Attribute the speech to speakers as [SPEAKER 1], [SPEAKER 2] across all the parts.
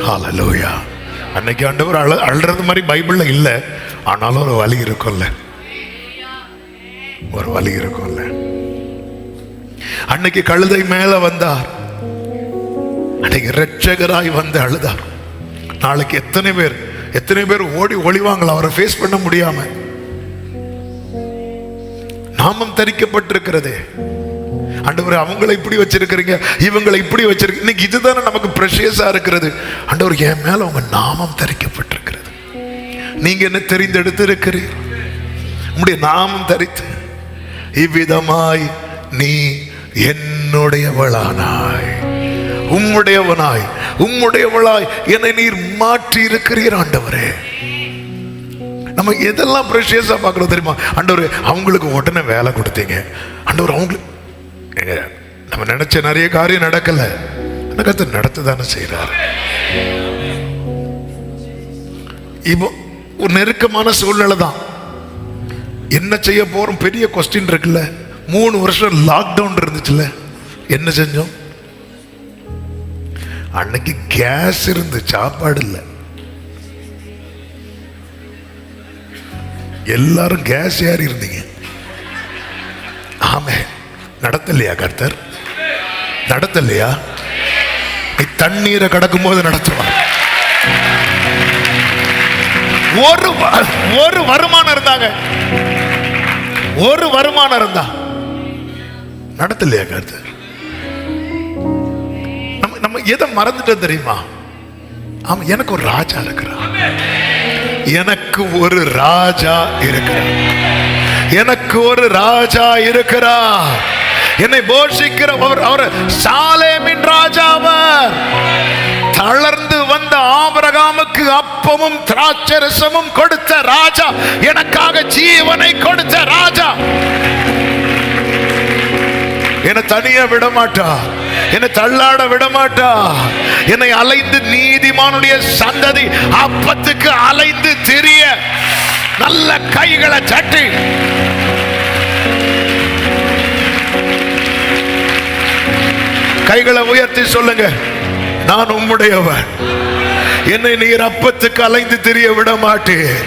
[SPEAKER 1] ஹல்லேலூயா. அன்னைக்கு ஆண்டவர் அழுறது மாதிரி பைபிள்ல இல்ல, ஆனாலும் ஒரு வழி இருக்கும்ல, ஒரு வழி இருக்கும்ல. அன்னைக்கு கழுதை மேல வந்தார், அன்னைக்கு இரட்சகராய் வந்து அழுதார். நாளைக்கு எத்தனை பேர் ஓடி ஒளிவாங்களா அவரை ஃபேஸ் பண்ண முடியாம? நாமம் தரிக்கப்பட்டிருக்கிறது. ஆண்டவரே, அவங்களை இப்படி வச்சிருக்கிறீங்க, இவங்களை இப்படி வச்சிருக்கீங்க. இன்னைக்கு இதுதானே நமக்கு பிரஷியஸா இருக்கிறது. ஆண்டவர், என் மேல உங்க நாமம் தரிக்கப்பட்டிருக்கிறது. நீங்க என்ன தெரிந்தெடுத்து இருக்கிறீர், உங்களுடைய நாமம் தரித்து இவ்விதமாய் நீ என்னுடையவளானாய், உம்முடையவனாய், உம்முடையவளாய் என்னை நீர் மாற்றி இருக்கிறீர். ஆண்டவரே, நம்ம எதெல்லாம் பிரஷியஸா பார்க்கிறோம் தெரியுமா? ஆண்டவரே, அவங்களுக்கு உடனே வேலை கொடுத்தீங்க. ஆண்டவர், அவங்களுக்கு நம்ம நினைச்ச நிறைய காரியம் நடக்கல, கர்த்தர் நடத்ததானே செய்யறாரு. இப்போ ஒரு நெருக்கமான சூழ்நிலை தான். என்ன செய்ய போறோம்? பெரிய கொஸ்டின் இருக்குல்ல. 3 வருஷம் லாக்டவுன் இருந்துச்சுல்ல, என்ன செஞ்சோம்? அன்னைக்கு கேஸ் இருந்து சாப்பாடு இல்லை, எல்லாரும் கேஸ் ஏறி இருந்தீங்க. ஆமே, நடத்தலையா கர்த்தர்? நடத்தலையா? நீ தண்ணீரை கடக்கும் போது நடத்துவார். ஒரு வருமானம் இருந்தாங்க, ஒரு வருமானம் இருந்தா நடத்தலையா கர்த்தர்? நம்ம எதை மறந்துட்டோம் தெரியுமா? ஆமா, எனக்கு ஒரு ராஜா இருக்கிறார், எனக்கு ஒரு ராஜா இருக்கிறார், எனக்கு ஒரு ராஜா இருக்கிறார், என்னை போஷிக்கிறவர். அவர் சாலேமின் ராஜா. அவர் தளர்ந்து வந்த ஆபிரகாமுக்கு அப்பமும் திராட்சரசமும் கொடுத்த ராஜா, எனக்காக ஜீவனை கொடுத்த ராஜா. என்னை தனியா விட மாட்டா, என்னை தள்ளாட விட மாட்டா. என்னை அலைந்து நீதிமானுடைய சந்ததி அப்பத்துக்கு அலைந்து திரிய நல்ல கைகளை சட்டி கைகளை உயர்த்தி சொல்லுங்க, நான் உம்முடையவன். என்னை நீர் அப்பத்துக்கு அலைந்து திரிய விட மாட்டீர்,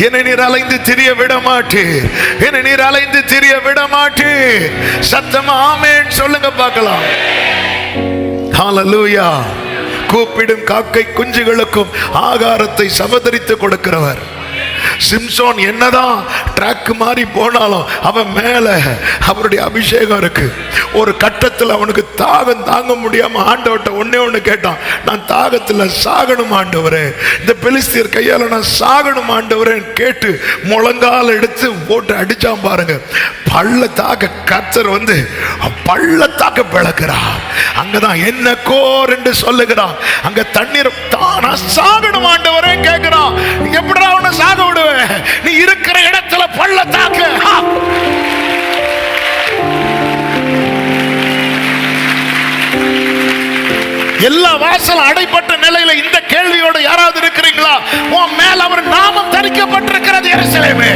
[SPEAKER 1] என்னை நீர் அலைந்து திரிய விட மாட்டீர், என்னை நீர் அலைந்து திரிய விட மாட்டீர். சத்தமா ஆமென் சொல்லுங்க பார்க்கலாம். ஹல்லேலூயா. கூப்பிடும் காக்கை குஞ்சுகளுக்கும் ஆகாரத்தை சமதரித்து கொடுக்கிறவர். சிம்சோன் என்னதான் ட்ராக் மாறி போனாலும் அவன் மேல அவருடைய அபிஷேகம் இருக்கு. ஒரு கட்டத்தில் அவனுக்கு தாகம் தாங்க முடியாம ஆண்டவர்கிட்ட ஒண்ணு கேட்டான், நான் தாகத்துல சாகணும் ஆண்டவரே, இந்த பெலிஸ்தியர் கையால நான் சாகணும் ஆண்டவரே கேட்டு முழங்கால் எடுத்து போட்டு அடிச்சான் பாருங்க. பள்ளத்தாக்க கர்த்தர் வந்து பள்ளத்தாக்க பிளக்கிறார். அங்கதான் என்ன கோர் என்று சொல்லுகிறான். அங்க தண்ணீர் தானா சாகணும் ஆண்டவரே கேட்கிறான். எப்படா அவனை சாக விடுவேன்? நீ இருக்கிற இடத்துல பள்ளத்தாக்கு. எல்லா வாசலும் அடைப்பட்ட நிலையில இந்த கேள்வியோட யாராவது இருக்கிறீங்களா? உன் மேல் அவர் நாமம் தரிக்கப்பட்டிருக்கிறது. எருசலேமே,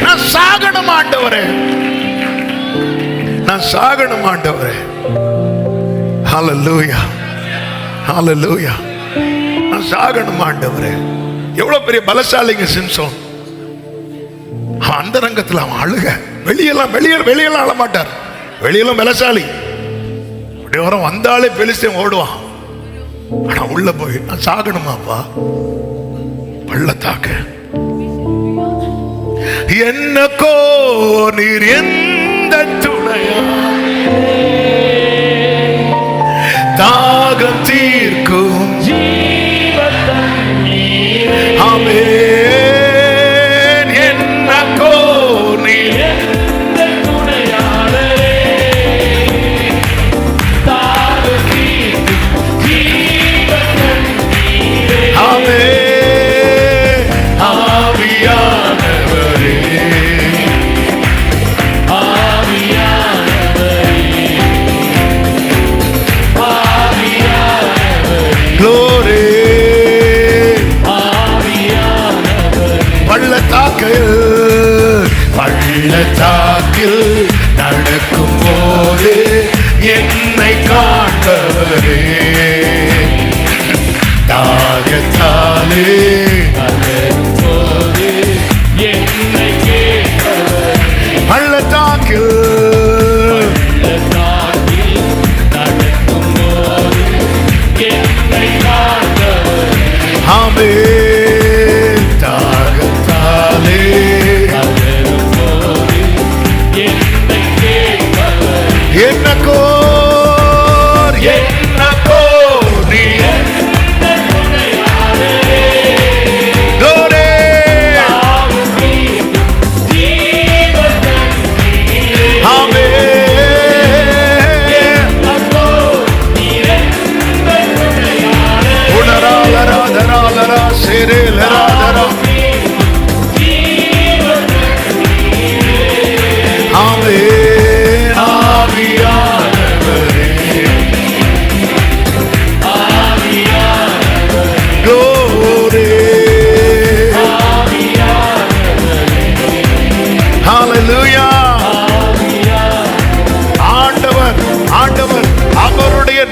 [SPEAKER 1] நான் சாகணும் ஆண்டவரே, நான் சாகணும் ஆண்டவரே. ஹல்லேலூயா, ஹல்லேலூயா. நான் சாகணும் ஆண்டவரே. எவ்வளவு பெரிய பலசாலிங்க சிம்சோன். அந்த ரங்கத்தில் அவன் அழுக, வெளியெல்லாம் அழ மாட்டார், வெளியெல்லாம் பலசாலி. அப்படி வர வந்தாலே பெலிஸ்தீன் ஓடுவான். ஆனா உள்ள போய் நான் சாகணுமாப்பா, பள்ளத்தாக்க என்னக்கோ நீர் எந்த துணையா, தாகம் தீர்க்கும் ஆமென். என்னக்கோ நீர் எந்த துணையாளரே, தாகம் தீர்க்கும் ஜீவத்தண்ணீரே. ஆமென். ஆவியானவரே, பள்ளத்தாக்கில் நடக்கும் போது என்னை காண்க காப்பவரே தாகத்தாலே பள்ளத்தாக்கில் ஆமே தாகத்தாலே என்னக்கோ நீ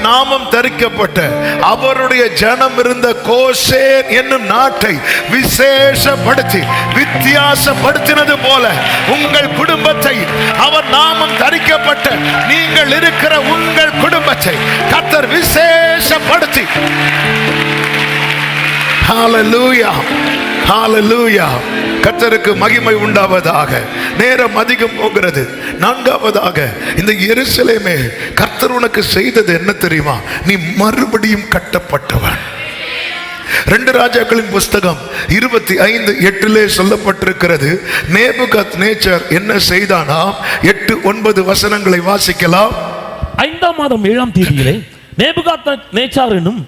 [SPEAKER 1] நாமம் தரிக்கப்பட்ட அவருடைய ஜனம் இருந்த கோசேன் என்னும் நாட்டை விசேஷப்படுத்தி வித்தியாசப்படுத்தினது போல உங்கள் குடும்பத்தை அவர் நாமம் தரிக்கப்பட்ட நீங்கள் இருக்கிற உங்கள் குடும்பத்தை கர்த்தர் விசேஷப்படுத்தி ஹல்லேலூயா ஹல்லேலூயா கர்த்தருக்கு மகிமை உண்டாவதாக. நேரம் அதிகம் போகிறது. நான்காவதாக, இந்த எருசலேமே கர்த்தர் உனக்கு செய்தது என்ன தெரியுமா? நீ மறுபடியும் கட்டப்பட்டவன். 2 ராஜாக்களின் புஸ்தகம் 25:8 சொல்லப்பட்டிருக்கிறது. நேபுகாத்நேச்சார் என்ன செய்தானா? 8-9 வசனங்களை வாசிக்கலாம்.
[SPEAKER 2] 5ஆம் மாதம் 7ஆம் தேதியிலே நேபுகாத்நேச்சார் என்னும்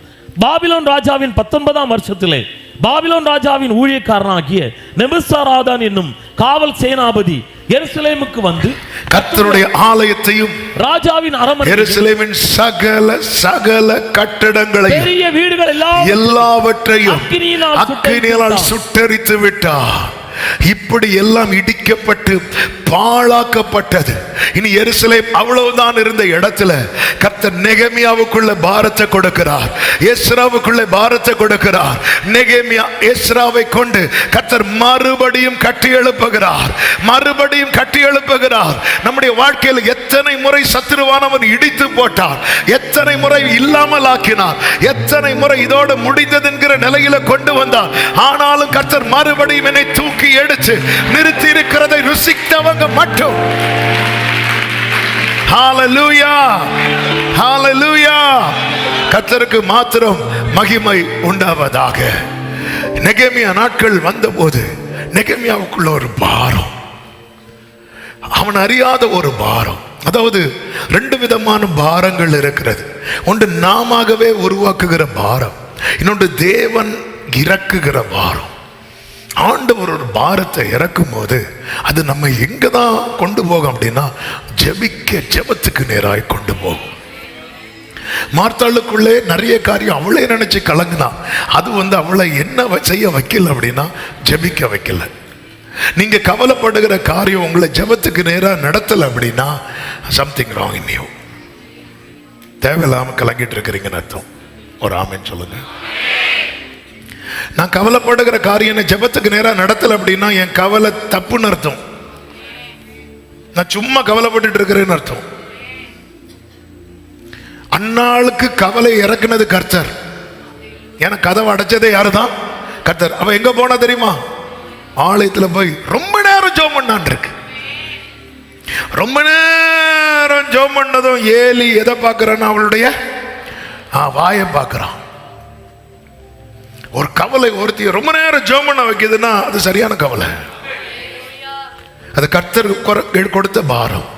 [SPEAKER 2] பாபிலோன் ராஜாவின் 19ஆம் வருஷத்திலே பாபிலோன் ராஜாவின் ஊழியக்காரனாகிய நெபுசாராதான் என்னும் காவல் சேனாபதி எருசலேமுக்கு வந்து
[SPEAKER 1] கர்த்தருடைய ஆலயத்தையும்
[SPEAKER 2] ராஜாவின் அரண்மனை
[SPEAKER 1] எருசலேமின் சகல கட்டடங்களையும்
[SPEAKER 2] பெரிய வீடுகள்
[SPEAKER 1] எல்லாவற்றையும் அக்கினியால் சுட்டெரித்து விட்டார். இப்படி எல்லாம் இடிக்கப்பட்டு பாழாக்கப்பட்டது. இனி எருசலேம் அவ்வளவுதான் இருந்த இடத்துல கர்த்தர் நெகேமியாவுக்குள்ள பாரத்தை கொடுக்கிறார், எஸ்ராவுக்குள்ள பாரத்தை கொடுக்கிறார். நெகேமியா எஸ்ராவை கொண்டு கர்த்தர் மறுபடியும் கட்டி எழுப்புகிறார், மறுபடியும் கட்டி எழுப்புகிறார். நம்முடைய வாழ்க்கையில் எத்தனை முறை சத்துருவானவன் இடித்து போட்டார், எத்தனை முறை இல்லாமல் ஆக்கினார், எத்தனை முறை இதோடு முடிந்தது என்கிற நிலையில கொண்டு வந்தார். ஆனாலும் கர்த்தர் மறுபடியும் என்னை தூக்கி எடுத்து நிறுத்தி இருக்கிறதை ருசித்தவங்க மட்டும். ஹல்லேலூயா ஹல்லேலூயா. கர்த்தருக்கு மாத்திரம் மகிமை உண்டாவதாக. நெகேமியா நாட்கள் வந்தபோது நெகேமியாவுக்குள்ள ஒரு பாரம், அவன் அறியாத ஒரு பாரம். அதாவது 2 விதமான பாரங்கள் இருக்கிறது. ஒன்று நாமவே உருவாக்குகிற பாரம், இன்னொன்று தேவன் இறக்குகிற பாரம். ஆண்டவர் ஒரு பாரத்தை இறக்கும் போது அது நம்ம எங்க தான் கொண்டு போகும் அப்படின்னா ஜெபத்துக்கு நேராய் கொண்டு போகும். மார்த்தாளுக்குள்ளே நிறைய காரியம் அவளே நினைச்சு கலங்கினா, அது அவளை என்ன செய்ய வைக்கல அப்படின்னா ஜெபிக்க வைக்கல. நீங்க கவலைப்படுகிற காரியம் உங்களை ஜெபத்துக்கு நேரா நடத்தல அப்படின்னா சம்திங் ராங் இன் யூ. தேவையில்லாம கலங்கிட்டு இருக்கிறீங்கன்னு அர்த்தம். ஒரு ஆமென் சொல்லுங்க. நான் கவலைப்படுகிற காரியம் ஜெபத்துக்கு நேரா நடத்தல அப்படின்னா என் கவலை தப்புன்னு அர்த்தம். நான் சும்மா கவலைப்பட்டு இருக்கிறேன்னு அர்த்தம். அன்னாளுக்கு கவலை இறக்குனது கர்த்தர். எனக்கு கதவை அடைச்சதே யாருதான்? கர்த்தர். அவ எங்க போனா தெரியுமா? ஆலயத்துல போய் ரொம்ப நேரம் ஜெபம் பண்ணான் இருக்கு. ரொம்ப நேரம் ஜெபம் பண்ணதும் ஏலி எதை பார்க்கறான்னு அவளுடைய வாயை பார்க்கறான். ஒரு கவலை ஒருத்தி ரொம்ப நேரம் ஜெபம் பண்ண வைக்குதுன்னா அது சரியான கவலை. அது கர்த்தர் கொடுத்த பாரம்.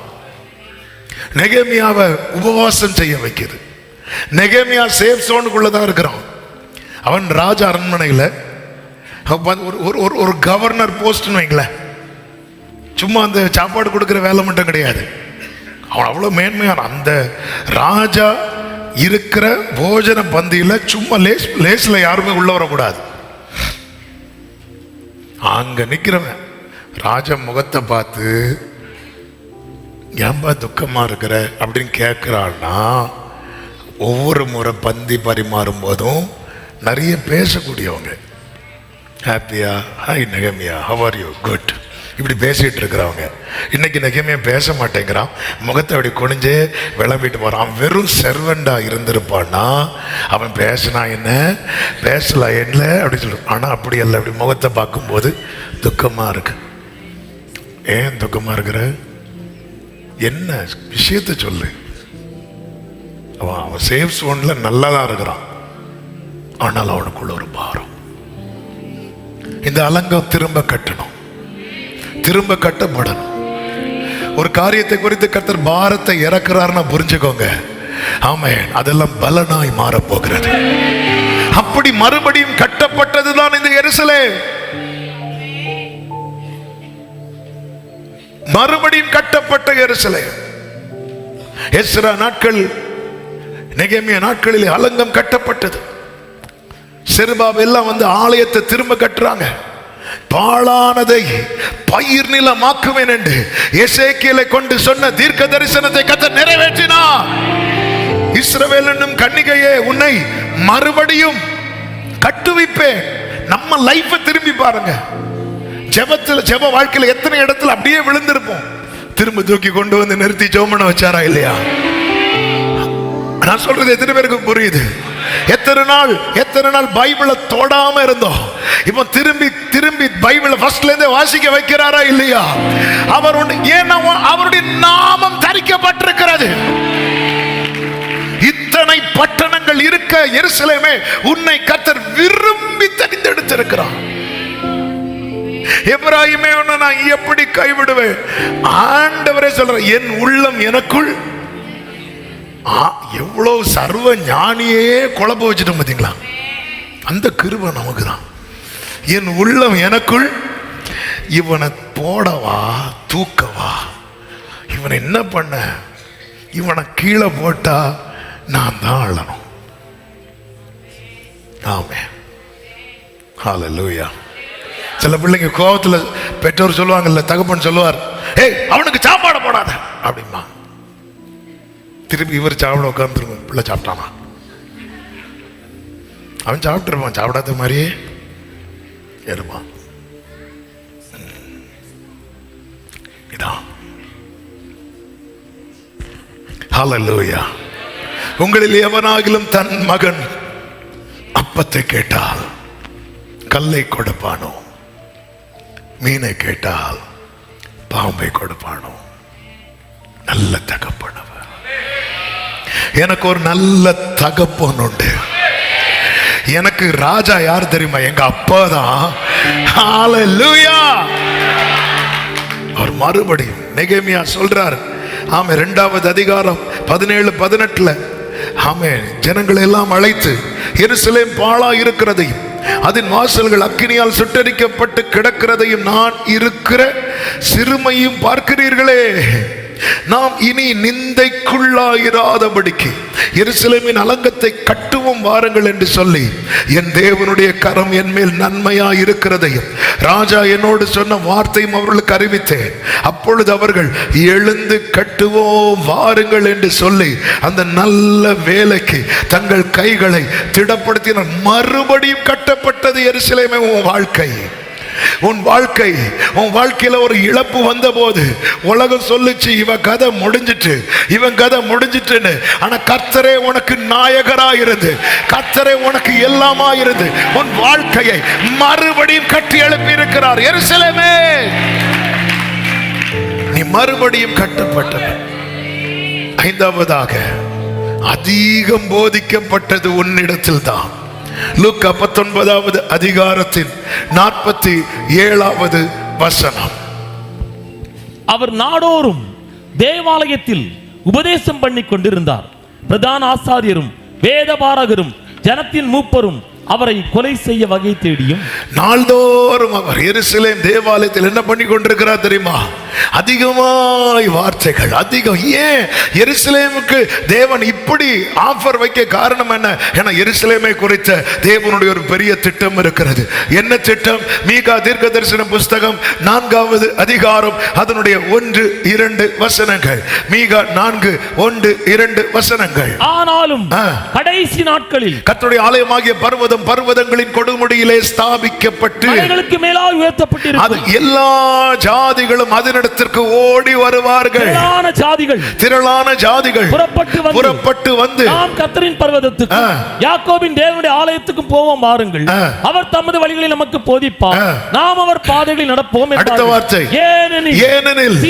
[SPEAKER 1] நெகேமியாவை உபவாசம் செய்ய வைக்குது. நெகேமியா சேஃப் சோனுக்குள்ளதான் இருக்கிறான். அவன் ராஜ அரண்மனையில் ஒரு கவர்னர் போஸ்ட்னு வைங்களேன். சும்மா அந்த சாப்பாடு கொடுக்குற வேலை மட்டும் கிடையாது. அவன் அவ்வளோ மேன்மையான அந்த ராஜா இருக்கிற போஜன பந்தியில சும்மா லேஸ்ல யாருமே உள்ள வரக்கூடாது. அங்க நிக்கிறவன் ராஜ முகத்தை பார்த்து ஏன்பா துக்கமா இருக்கிற அப்படின்னு கேட்கிறான்னா ஒவ்வொரு முறை பந்தி பரிமாறும் போதும் நிறைய பேசக்கூடியவங்க. ஹாப்பியா, ஹாய் நெகமியா, ஹவ் ஆர் யூ, குட், இப்படி பேசிட்டு இருக்கிறவங்க. இன்னைக்கு நெகமியா பேச மாட்டேங்கிறான், முகத்தை அப்படி குனிஞ்சே விளம்பிட்டு போறான். வெறும் செர்வெண்டா இருந்திருப்பான்னா அவன் பேசினா என்ன, பேசல என்ன அப்படி சொல்லுவான். ஆனா அப்படி அல்ல, அப்படி முகத்தை பார்க்கும்போது துக்கமா இருக்கு. ஏன் துக்கமா இருக்கிற, என்ன விஷயத்தை சொல்லு. அவன் சேஃப் சோன்ல நல்லாதான் இருக்கிறான், ஆனால் அவனுக்குள்ள ஒரு பாரம். இந்த அலங்கம் திரும்ப கட்டணும், திரும்ப கட்டப்படணும். ஒரு காரியத்தை குறித்து கர்த்தர் பாரத்தை இறக்குறாருன்னா புரிஞ்சுக்கோங்க, ஆமென், அதெல்லாம் பலனாய் மாறப் போகிறது. அப்படி மறுபடியும் கட்டப்பட்டதுதான் இந்த எருசலேம். மறுபடியும் கட்டப்பட்ட எருசலேம். எஸ்ரா நாட்கள், நெகேமியா நாட்களிலே அலங்கம் கட்டப்பட்டது. செருபாபேல் எல்லாம் வந்து ஆலயத்தை திரும்ப கட்டுறாங்க. பாழானதை பயிர் நிலமாக்குவேன் என்று எசேக்கியேலை கொண்டு சொன்ன தீர்க்க தரிசனத்தை கர்த்தர் நிறைவேற்றினார். இஸ்ரவேல் என்னும் கன்னிகையே, உன்னை மறுபடியும் கட்டுவிப்பேன். நம்ம லைஃபை திரும்பி பாருங்க. ஜெபத்துல, ஜெப வாழ்க்கையில எத்தனை இடத்துல அப்படியே விழுந்திருப்போம். திரும்ப தூக்கி கொண்டு வந்து நிறுத்தி ஜெபம் பண்ண வச்சாரா இல்லையா? நான் சொல்றது எத்தனை பேருக்கு புரியுது? எத்தனை நாள் பைபிளை தொடாம இருந்தோம், இப்போ திரும்பி திரும்பி பைபிளை ஃபர்ஸ்ட்ல இருந்தே வாசிக்க வைக்கிறாரா இல்லையா? அவருடைய நாமம் தரிக்கப்பட்டிருக்கிறது. இத்தனை பட்டணங்கள் இருக்க எருசலேமே, உன்னை கர்த்தர் விரும்பி தெரிந்தெடுத்திருக்கிறார். எப்ராயிமே, உன்னை நான் எப்படி கைவிடுவேன்? ஆண்டவரே சொல்ற, என் உள்ளம் எனக்குள். எவ்வளவு சர்வ ஞானியே குழப்ப வச்சுட்டோம் பார்த்தீங்களா? அந்த கிருபை நமக்கு தான். என் உள்ளம் எனக்குள், இவனை போடவா தூக்கவா, இவனை என்ன பண்ண, இவனை கீழே போட்டா நான் தான் அழணும். ஆமென், ஹல்லேலூயா. சில பிள்ளைங்க கோபத்துல பெற்றோர் சொல்லுவாங்கல்ல, தகப்பன் சொல்லுவார், ஏய் அவனுக்கு சாப்பாடு போடாத அப்படிமா. திரும்பி இவர் சாப்பிட உட்காந்துருக்கும், பிள்ளை சாப்பிட்டானா? அவன் சாப்பிட்டுருப்பான், சாப்பிடாத மாதிரியே இருப்பான். இதான் ஹல்லேலூயா. உங்களில் எவனாகிலும் தன் மகன் அப்பத்தை கேட்டால் கல்லை கொடுப்பானோ, மீனை கேட்டால் பாம்பை கொடுப்பானோ? நல்ல தகப்பனவர். எனக்கு ஒரு நல்ல தகப்பன் உண்டு. எனக்கு ராஜா யார் தெரியுமா? எங்க அப்பா தான். ஹல்லேலூயா. அவர் மறுபடியும் நெகேமியா சொல்றார், ஆமே, 2வது அதிகாரம் 17-18, ஆமே, ஜனங்களை எல்லாம் அழைத்து எருசலேம் பாழா இருக்கிறதையும் அதன் வாசல்கள் அக்கினியால் சுட்டரிக்கப்பட்டு கிடக்கிறதையும் நான் இருக்கிற சிறுமையும் பார்க்கிறீர்களே. நாம் இனி நிந்தைக்குள்ளாயிராதபடிக்கு எருசலேமின் அலங்கத்தை கட்டுவோம் வாருங்கள் என்று சொல்லி, என் தேவனுடைய கரம் என் மேல் நன்மையா இருக்கிறதையும் ராஜா என்னோடு சொன்ன வார்த்தையும் அவர்களுக்கு அறிவித்தேன். அப்பொழுது அவர்கள் எழுந்து கட்டுவோம் வாருங்கள் என்று சொல்லி அந்த நல்ல வேலைக்கு தங்கள் கைகளை திடப்படுத்தினர். மறுபடியும் கட்டப்பட்டது எருசலேமே உன் வாழ்க்கை. உன் வாழ்க்கையில ஒரு இழப்பு வந்த போது உலகம் சொல்லுச்சு, இவன் கதை முடிஞ்சிட்டுன்னு. ஆனா கர்த்தரே உனக்கு நாயகரா இருந்து, கர்த்தரே உனக்கு எல்லாமா இருந்து உன் வாழ்க்கையை மறுபடியும் கட்டி எழுப்பி இருக்கிறார். எருசலேமே, நீ மறுபடியும் கட்டப்பட்டது. 5வதாக அதிகம் போதிக்கப்பட்டது உன்னிடத்தில் தான். லூக்கா 19வது அதிகாரத்தின் 47வது வசனம்.
[SPEAKER 2] அவர் நாடோறும் தேவாலயத்தில் உபதேசம் பண்ணி கொண்டிருந்தார். பிரதான ஆசாரியரும் வேதபாரகரும் ஜனத்தின் மூப்பரும் அவரை கொலை செய்ய வகை தேடியும்
[SPEAKER 1] நாள்தோறும் அவர் எருசலேம் தேவாலயத்தில் என்ன பண்ணி கொண்டிருக்கிறார் தெரியுமா? அதிகமாய் வார்த்தைகள் அதிகம். ஏன் எருசலேமுக்கு தேவன் இப்படி ஆஃபர் வைக்க காரணம் என்ன? ஏன்னா எருசலேமை குறித்த தேவனுடைய ஒரு பெரிய திட்டம் இருக்கிறது. என்ன திட்டம்? மீகா தீர்க்கதரிசன புஸ்தகம் 4வது அதிகாரம் அதனுடைய 1-2 வசனங்கள். மீகா 4:1-2 வசனங்கள்.
[SPEAKER 2] ஆனாலும் கடைசி நாட்களில்
[SPEAKER 1] கர்த்தருடைய ஆலயமாகிய பர்வதங்களின் கொடுமுடியிலே ஸ்தாபிக்கப்பட்டு
[SPEAKER 2] மலைகளுக்கு மேலாக உயர்த்தப்பட்டிருக்கும்.
[SPEAKER 1] எல்லா ஜாதிகளும் அதனிடத்திற்கு ஓடி வருவார்கள். திரளான ஜாதிகள் புறப்பட்டு வந்து
[SPEAKER 2] நாம் கர்த்தரின் பர்வதத்துக்கு யாக்கோபின் தேவனுடைய ஆலயத்துக்கு போவோம் வாருங்கள். அவர் தமது வழிகளை நமக்கு போதிப்பார், நாம் அவர் பாதைகளில் நடப்போம்.
[SPEAKER 1] அடுத்த வார்த்தை, ஏனெனில்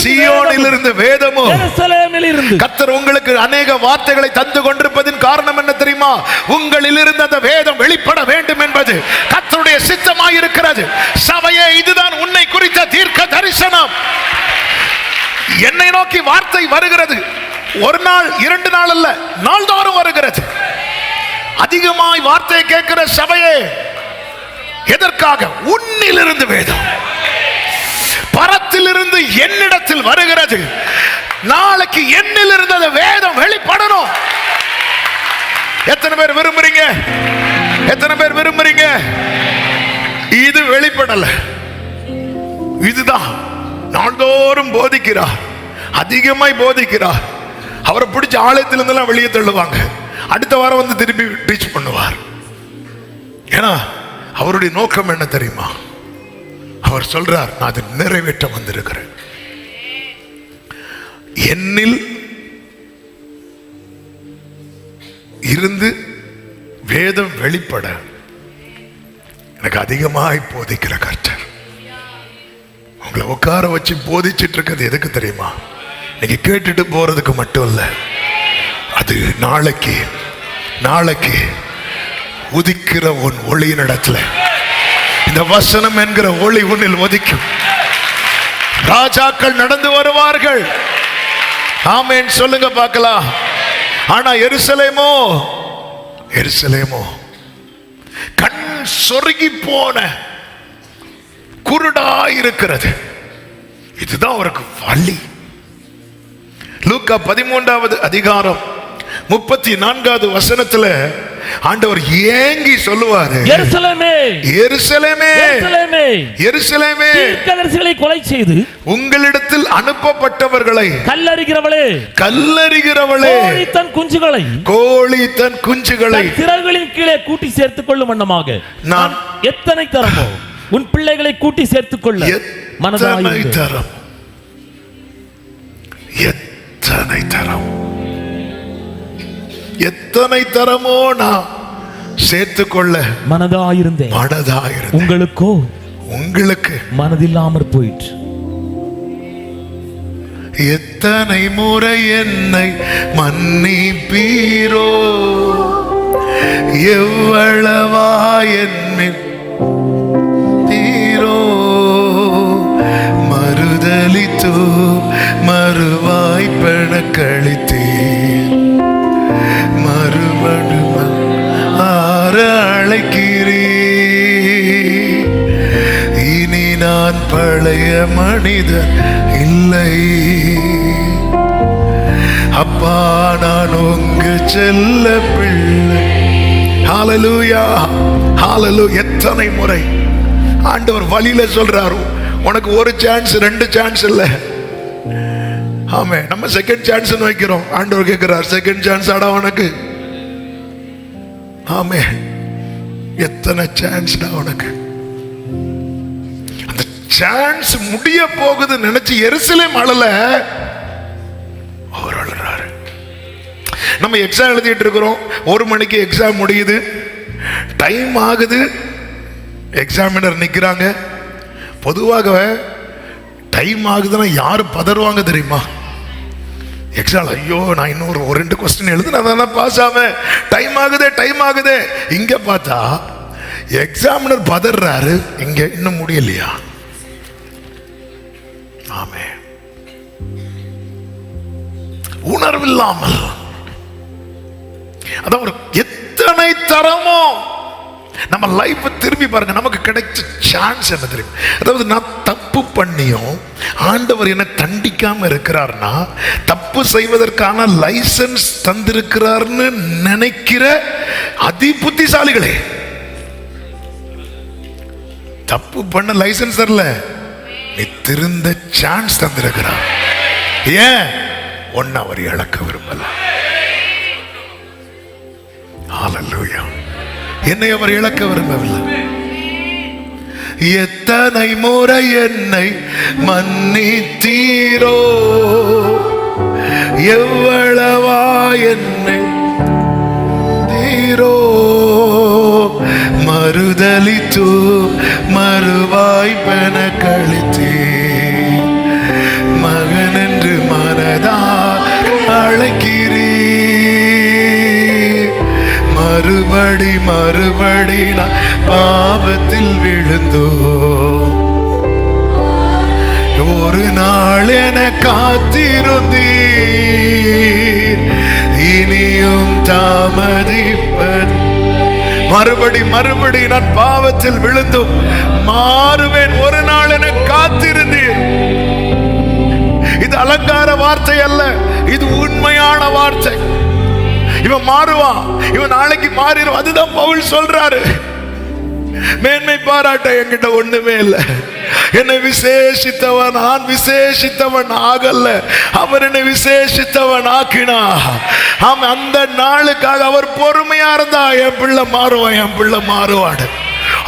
[SPEAKER 1] சீயோனிலிருந்து வேதமும் எருசலேமில் இருந்து கர்த்தர் உங்களுக்கு அநேக வார்த்தைகளை தந்து கொண்டிருப்பதின் காரணம் என்ன தெரியுமா? உங்களிலிருந்து அந்த வேதம் வெளிப்பட வேண்டும் என்பது கர்த்தருடைய சித்தமாய் இருக்கிறது. சபையே, இதுதான் உன்னை குறித்த தீர்க்க தரிசனம். என்னை நோக்கி வார்த்தை வருகிறது. ஒரு நாள் 2 நாள் அல்ல, நாள்தோறும் வருகிறது. அதிகமாய் வார்த்தையை கேட்கிற சபையே, எதற்காக? உன்னிலிருந்து வேதம் பரத்திலிருந்து என்னிடத்தில் வருகிறது. நாளைக்கு என்னிலிருந்து அந்த வேதம் வெளிப்படணும். எத்தனை பேர் விரும்புறீங்க? எத்தனை பேர் விரும்புறீங்க? இது வெளிப்படல. இதுதான் நாள்தோறும் போதிக்கிறார், அதிகமாய் போதிக்கிறார். அவரை பிடிச்ச ஆலயத்திலிருந்தெல்லாம் வெளியே தள்ளுவாங்க. அடுத்த வாரம் வந்து திருப்பி டீச் பண்ணுவார். ஏன்னா அவருடைய நோக்கம் என்ன தெரியுமா? அவர் சொல்றார், நான் அதை நிறைவேற்ற வந்திருக்கிறேன். என்னில் இருந்து வேதம் வெளிப்பட எனக்கு அதிகமாய் போதிக்கிற கர்த்தர். உங்களை உட்கார வச்சு போதிச்சிட்டு இருக்கிறது எதுக்கு தெரியுமா? நீங்க கேட்டுட்டு போறதுக்கு மட்டும் இல்ல, அது நாளைக்கு உதிக்கிற உன் ஒளியின் இடத்துல இந்த வசனம் என்கிற ஒளி உன்னில் உதிக்கும். ராஜாக்கள் நடந்து வருவார்கள். ஆமென் சொல்லுங்க பார்க்கலாம். ஆனா எருசலேமோ கண் சொருகி போன குருடா இருக்கிறது. இதுதான் அவருக்கு வழி. லூக்கா 13வது அதிகாரம் 34வது வசனத்துல ஆண்டவர் ஏங்கி சொல்லுவாரு, எருசலேமே எருசலேமே எருசலேமே,
[SPEAKER 2] தீர்க்கதரிசிகளை கொலை செய்து
[SPEAKER 1] உங்களிடத்தில் அனுப்பப்பட்டவர்களை கல்லறிகிறவளே கோழி தன் குஞ்சுகளை
[SPEAKER 2] சிறகுகளின் கீழே கூட்டி சேர்த்துக் கொள்ளும் வண்ணமாக நான் எத்தனை தரமோ உன் பிள்ளைகளை கூட்டி சேர்த்துக் கொள்ள மனதாயிருந்தேன்.
[SPEAKER 1] எத்தனை தரமோ நான் சேர்த்துக்கொள்ள
[SPEAKER 2] மனதாயிருந்தேன். உங்களுக்கு மனதில்லாமற் போயிற்று.
[SPEAKER 1] எத்தனை முறை என்னை மன்னிப்பீரோ, எவ்வளவா என்மின் தீரோ, மறுதலித்தோ மறுவாய்ப்பென கழித்தீர், மறுபடியும் அழைக்கிறீ. இனி நான் பழைய மனிதன் இல்லை, அப்பா நான் உங்க செல்ல பிள்ளை. ஹல்லேலூயா ஹல்லேலூயா. எத்தனை முறை ஆண்டவர் வழியில சொல்றாரு, உனக்கு ஒரு சான்ஸ் 2 சான்ஸ் இல்ல. ஆமே, நம்ம செகண்ட் சான்ஸ் வைக்கிறோம். ஆண்டவர் கேட்கிறார், செகண்ட் சான்ஸ் ஆடா உனக்கு? ஆமே, எத்தனை சான்ஸ்டா உனக்கு? அந்த சான்ஸ் முடிய போகுது நினைச்சு எருசலேம் அழல, அவர் அழுறாரு. நம்ம எக்ஸாம் எழுதிட்டு இருக்கிறோம், 1 மணிக்கு எக்ஸாம் முடியுது, டைம் ஆகுது, எக்ஸாமினர் நிக்கிறாங்க. பொதுவாக டைம் ஆகுதுன்னா யாரு பதறுவாங்க தெரியுமா? எக்ஸாம், ஐயோ நான் இன்னொரு 2 கொஸ்டின் எழுதுனா பாஸ் ஆவேன், டைம் ஆகுதே. இங்க பார்த்தா எக்ஸாமினர் பதறாரு, இங்க இன்னும் முடியலையா? ஆமே, உணர்வில்லாமல். அதான் எத்தனை தரமோ நம்ம லைஃப் திரும்பி பாருங்க, நமக்கு கிடைச்ச சான்ஸ் என்ன தெரியும்? அதாவது நான் தப்பு பண்ணியும் ஆண்டவர் என்ன தண்டிக்காம இருக்கிறார்னா, தப்பு செய்வதற்கான லைசன்ஸ் தந்திருக்கிறார்னு நினைக்கிற அதி புத்திசாலிகளே. தப்பு பண்ண லைசன்ஸ் தரல, நீ திருந்த சான்ஸ் தந்திருக்கிறார். ஏன்? ஒன்னு அவர் இழக்க விரும்பல. ஹல்லேலூயா. என்னை அவர் இழக்க விரும்பவில்லை. எத்தனை முறை என்னை மன்னித்தீரோ, எவ்வளவா என்னை தீரோ, மறுதலித்து மறுவாய்ப்பென கழித்தே, மகன் என்று மனதா அழைக்கிறீ, மறுபடி மறுபடி நான் பாவத்தில் விழுந்தோ, ஒரு நாள் என காத்திருந்தீர், இனியும் தாமதிப்பது. மறுபடி மறுபடி நான் பாவத்தில் விழுந்தும் மாறுவேன், ஒரு நாள் என காத்திருந்தீர். இது அலங்கார வார்த்தை அல்ல, இது உண்மையான வார்த்தை. இவன் மாறுவான், இவன் நாளைக்கு மாறிடும். அதுதான் பவுல் சொல்றாரு. மேன்மை பாராட்ட என்கிட்ட ஒண்ணுமே இல்லை. என்னை விசேஷித்தவன், நான் விசேஷித்தவன் ஆகல, அவர் என்னை விசேஷித்தவன் ஆக்கினா. அவன் அந்த நாளுக்காக அவர் பொறுமையா இருந்தா, என் பிள்ளை மாறுவான், என் பிள்ளை மாறுவான்.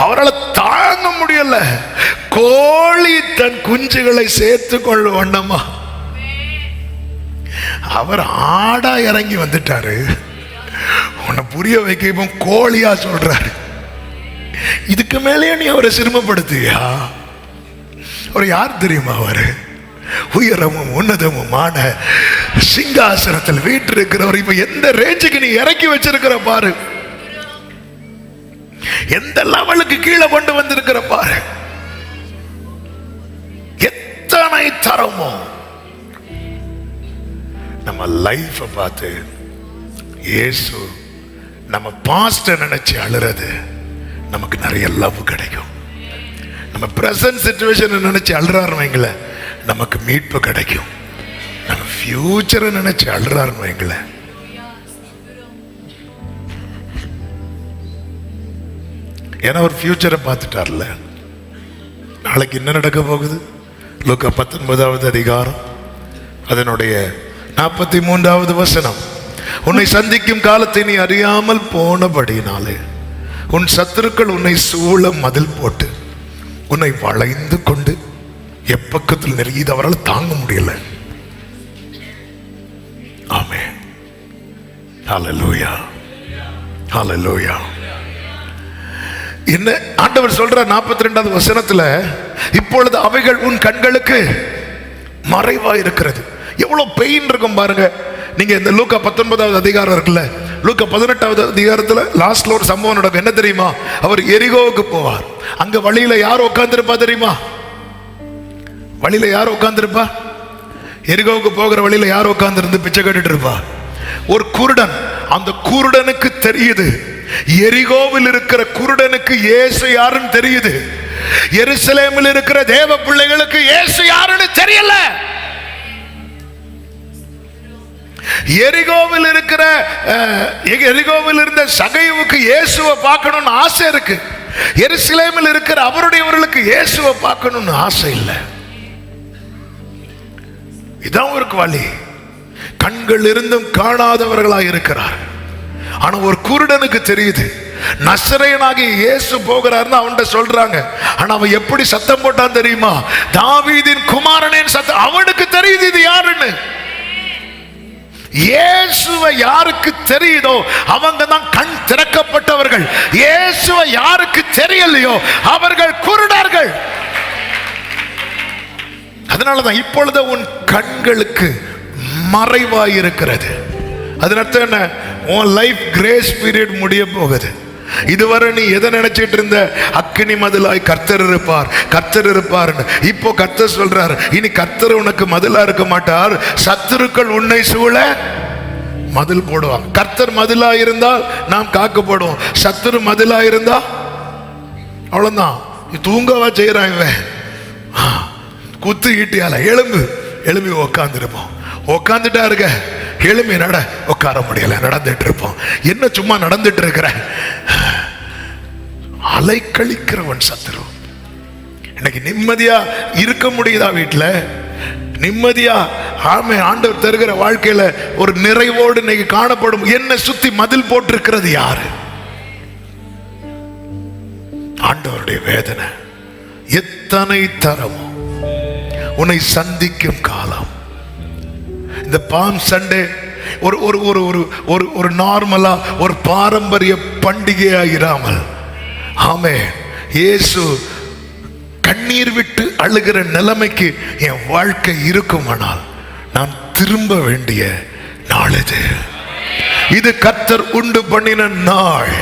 [SPEAKER 1] அவரால் தாங்க முடியல. கோழி தன் குஞ்சுகளை சேர்த்து கொள்ள வேண்டாமா, அவர் ஆடா இறங்கி வந்துட்டாரு. உன்னை புரிய வைக்க இப்போ கோழியா சொல்றாரு. இதுக்கு மேலே நீ அவரை சிரமப்படுத்தியா? அவர் யார் தெரியுமா? அவரு உயரமும் உன்னதமுமான சிங்காசனத்தில் வீற்றிருக்கிறவர். இப்ப எந்த ரேஞ்சுக்கு நீ இறக்கி வச்சிருக்கிற பாரு, எந்த லெவலுக்கு கீழே கொண்டு வந்திருக்கிற பாரு. எத்தனை தரமோ. நம்ம லைஃப் பார்த்து இயேசு நம்ம பாஸ்ட நினைச்சு அழுறது, நமக்கு நிறைய லவ் கிடைக்கும். நம்ம பிரசன்ட் சிச்சுவேஷன் நினைச்சு அழுறாருன்னு வைங்களேன், நமக்கு மீட்பு கிடைக்கும். நம்ம ஃபியூச்சரை நினைச்சு அழுறாருன்னு வைங்களேன், ஏன்னா ஒரு ஃபியூச்சரை பார்த்துட்டார்ல. நாளைக்கு என்ன நடக்க போகுது? லூக்கா 19வது அதிகாரம் அதனுடைய 43வது வசனம். உன்னை சந்திக்கும் காலத்தை நீ அறியாமல் போனபடினாலே உன் சத்துருக்கள் உன்னை சூழ மதில் போட்டு உன்னை வளைந்து கொண்டு எப்பக்கத்தில் நெருங்கி அவரால் தாங்க முடியல. ஆமென். ஹல்லேலூயா, ஹல்லேலூயா. என்ன ஆண்டவர் சொல்ற 42வது வசனத்துல, இப்பொழுது அவைகள் உன் கண்களுக்கு மறைவா இருக்கிறது. எவ்வளவு பெயின் இருக்கும் பாருங்க. நீங்க இந்த லூக்கா 19வது அதிகாரம் இருக்குல்ல, லூக்கா 18வது அதிகாரத்துல லாஸ்ட்ல ஒரு சம்பவம் நடக்கும். என்ன தெரியுமா? அவர் எரிகோவுக்கு போவார். அங்க வழியில யார் உட்கார்ந்திருப்பா தெரியுமா? வழியில யார் உட்கார்ந்திருப்பா? எரிகோவுக்கு போகிற வழியில யார் உட்கார்ந்திருந்து பிச்சை கேட்டுட்டு இருப்பா? ஒரு குருடன். அந்த குருடனுக்கு தெரியுது, எரிகோவில் இருக்கிற குருடனுக்கு இயேசு யாருன்னு தெரியுது. எருசலேமில் இருக்கிற தேவ பிள்ளைகளுக்கு இயேசு யாருன்னு தெரியல. எரிகோவில் இருக்கிற எரிகோவில் இருந்த சகைவுக்கு இயேசுவை பார்க்கணும்னு ஆசை இருக்கு. எருசலேமில் இருக்கிற அவருடையவர்களுக்கு இயேசுவை பார்க்கணும்னு ஆசை இல்லை. இதான் ஒரு வழி. கண்கள் இருந்தும் காணாதவர்களாக இருக்கிறார். ஆனா ஒரு குருடனுக்கு தெரியுது, நசரேயனாகிய இயேசு போகிறார்னு அவன்கிட்ட சொல்றாங்க. ஆனா அவன் எப்படி சத்தம் போட்டான் தெரியுமா? தாவீதின் குமாரனின் சத்தம். அவனுக்கு தெரியுது இது யாருன்னு. இயேசுவை யாருக்கு தெரியுதோ அவங்க தான் கண் திறக்கப்பட்டவர்கள். இயேசுவை யாருக்கு தெரியலையோ அவர்கள் குருடர்கள். அதனாலதான் இப்பொழுது உன் கண்களுக்கு மறைவாயிருக்கிறது. அதன் அர்த்தம் என்ன? உன் லைஃப் கிரேஸ் பீரியட் முடிய போகுது. இதுவரை நீ எதை நினைச்சிட்டு இருந்த? அக்கினி மதிலாய் கர்த்தர் இருப்பார், கர்த்தர் இருப்பார். இப்போ கர்த்தர் சொல்றார், இனி கர்த்தர் உனக்கு மதிலா இருக்க மாட்டார், சத்துருக்கள் உன்னை சூழ மதில் போடுவாங்க. கர்த்தர் மதிலா இருந்தால் நாம் காக்கப்படுவோம், சத்துரு மதிலா இருந்தா அவ்வளவுதான். தூங்கவா செய்யறான் இவன்? குத்து ஈட்டியால எழும்பி உக்காந்துருப்போம். உக்காந்துட்டா இருக்க, எழும்பி நட, உட்கார முடியல, நடந்துட்டு இருப்போம். என்ன சும்மா நடந்துட்டு இருக்கிற? அலைக்கழிக்கிறவன் சத்துரு. இன்னைக்கு நிம்மதியா இருக்க முடியுதா வீட்டுல? நிம்மதியா ஆண்டவர் தருகிற வாழ்க்கையில ஒரு நிறைவோடு இன்னைக்கு காணப்படும். என்ன சுத்தி மதில் போட்டிருக்கிறது யாரு? ஆண்டவருடைய வேதனை. எத்தனை தரமோ உன்னை சந்திக்கும் காலம். இந்த பாம் சண்டே ஒரு ஒரு ஒரு ஒரு ஒரு ஒரு நார்மலா ஒரு பாரம்பரிய பண்டிகையா இராமல், ஆமே, இயேசு கண்ணீர் விட்டு அழுகிற நிலைமைக்கு என் வாழ்க்கை இருக்குமானால் நான் திரும்ப வேண்டிய நாள் இது. இது கர்த்தர் உண்டு பண்ணின நாள்.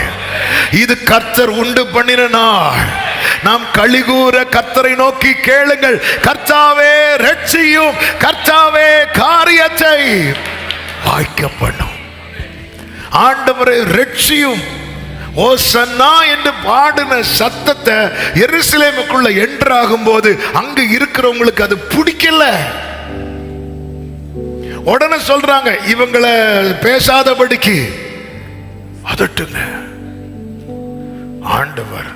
[SPEAKER 1] இது கர்த்தர் உண்டு பண்ணின நாள். நாம் கலிகூர கர்த்தரை நோக்கி கேளுங்கள். கர்த்தாவே ரட்சியும், கர்த்தாவே காரியத்தை வாய்க்க பண்ணும். ஆண்டவரை ரட்சியும் ஓசன்னா என்று பாடின சத்தத்தை எருசலேமுக்குள்ள என்ட்ராகும் போது அங்கு இருக்கிறவங்களுக்கு அது பிடிக்கல. உடனே சொல்றாங்க, இவங்களை பேசாதபடிக்கு அதட்டுங்க. ஆண்டவர்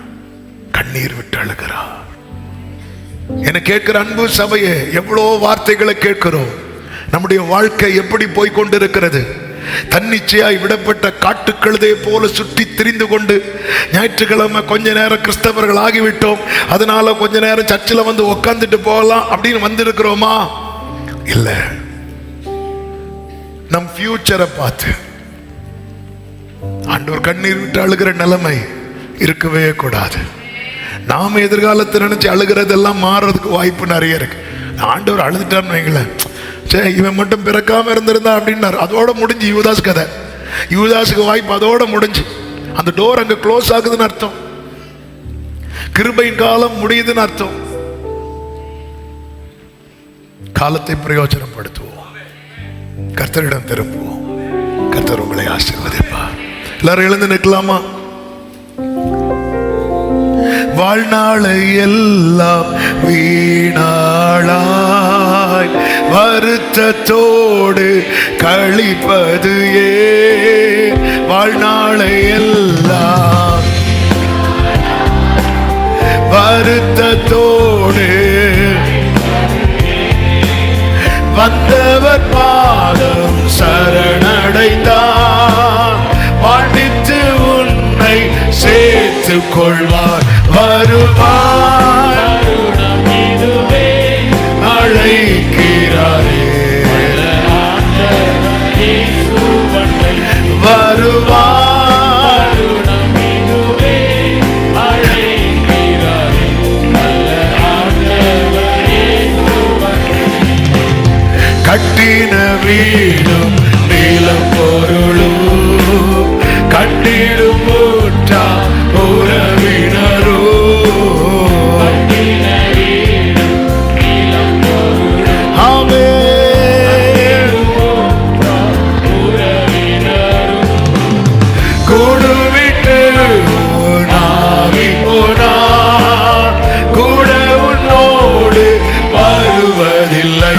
[SPEAKER 1] கண்ணீர் விட்டு அழுகிறார். என்ன கேட்கிற அன்பு சபையே, எவ்வளோ வார்த்தைகளை கேட்கிறோம். நம்முடைய வாழ்க்கை எப்படி போய்கொண்டிருக்கிறது? தன்னிச்சையாய் விடப்பட்ட காட்டுக்கழுதை போல சுற்றி திரிந்து கொண்டு, ஞாயிற்றுக்கிழமை கொஞ்ச நேரம் கிறிஸ்தவர்கள் ஆகிவிட்டோம், அதனால கொஞ்ச நேரம் சர்ச்சில் வந்து உக்காந்துட்டு போகலாம் அப்படின்னு வந்திருக்கிறோமா? இல்ல. நம் ஃபியூச்சரை பார்த்து ஆண்டவர் கண்ணீர் விட்டு அழுகிற நிலைமை இருக்கவே கூடாது. நாம எதிர்காலத்தை நினைச்சு அழுகிறதெல்லாம் மாறுறதுக்கு வாய்ப்பு நிறைய இருக்கு. ஆண்டவர் அழுதுட்டான்னு வைங்களேன், சே இவன் மட்டும் பிறக்காம இருந்திருந்தா அப்படின்னாரு, அதோட முடிஞ்சு யூதாஸ் கதை. யூதாஸுக்கு வாய்ப்பு அதோட முடிஞ்சு. அந்த டோர் அங்க க்ளோஸ் ஆகுதுன்னு அர்த்தம். கிருபையின் காலம் முடியுதுன்னு அர்த்தம். காலத்தை பிரயோஜனப்படுத்துவோம். கர்த்தரிடம் திரும்புவோம். கர்த்தர் உங்களை ஆசீர்வதிப்பார். எல்லாரும் எழுந்து நிற்கலாமா? வாழ்நாளை எல்லாம் வீணாளாய் வருத்தத்தோடு கழிப்பது ஏன்? வாழ்நாளை எல்லாம் வருத்தத்தோடு வந்தவர் பாதம் சரணடைந்தார். வாழ்த்து உன்னை சேர்த்துக் கொள்வார். வருவார், அழைக்கிறாரே. வருவார், கட்டின வீடும் நீலம் பொருளும் கட்டிடும் ஊற்றா உறவினரோ. கூடு விட்டு நாவி போனார், கூட உன்னோடு வருவதில்லை.